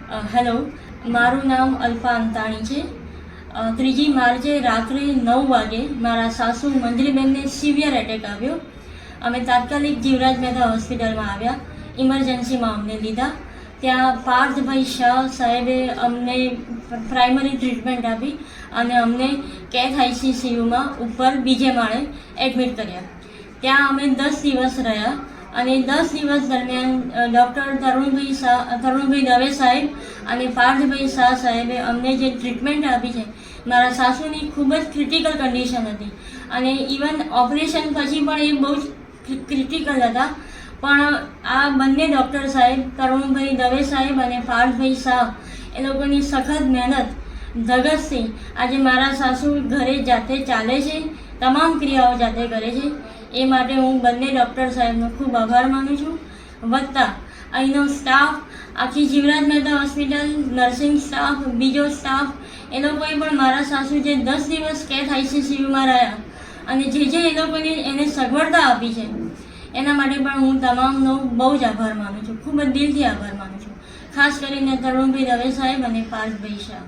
Hello, મારું નામ alpha Antani છે. 3 માર્ચે રાત્રે 9 વાગે મારા સાસુ મંજરીબેનને સિવિયર એટેક આવ્યો. અમે તાત્કાલિક જીવરાજ મહેતા હોસ્પિટલમાં આવ્યા. ઇમરજન્સીમાં અમને લીધા. ત્યાં પાર્થભાઈ શાહ સાહેબે અમને પ્રાઇમરી ટ્રીટમેન્ટ આપી અને અમને કેથ આઈસીસીયુમાં ઉપર બીજે માળે એડમિટ કર્યા. ત્યાં અમે 10 દિવસ રહ્યા અને 10 દિવસ દરમિયાન ડૉક્ટર તરુણભાઈ દવે સાહેબ અને પાર્થભાઈ શાહ સાહેબે અમને જે ટ્રીટમેન્ટ આપી છે, મારા સાસુની ખૂબ જ ક્રિટિકલ કન્ડિશન હતી અને ઇવન ઓપરેશન પછી પણ એ બહુ જ ક્રિટિકલ હતા. પણ આ બંને ડૉક્ટર સાહેબ તરુણભાઈ દવે સાહેબ અને પાર્થભાઈ શાહ એ લોકોની સખત મહેનત ધગશથી આજે મારા સાસુ ઘરે જાતે ચાલે છે, તમામ ક્રિયાઓ જાતે કરે છે. એ માટે હું બંને ડૉક્ટર સાહેબનો ખૂબ આભાર માનું છું. વત્તા અહીંનો સ્ટાફ, આખી Jivraj Mehta hospital, nursing staff, બીજો સ્ટાફ, એ લોકોએ પણ મારા સાસુ જે 10 દિવસ કેથ આઈસીસીયુમાં રહ્યા અને જે એ લોકોની એને સગવડતા આપી છે એના માટે પણ હું તમામનો બહુ જ આભાર માનું છું. ખૂબ જ દિલથી આભાર માનું છું. ખાસ કરીને તરુણભાઈ દવે સાહેબ અને પાર્થભાઈ શાહ.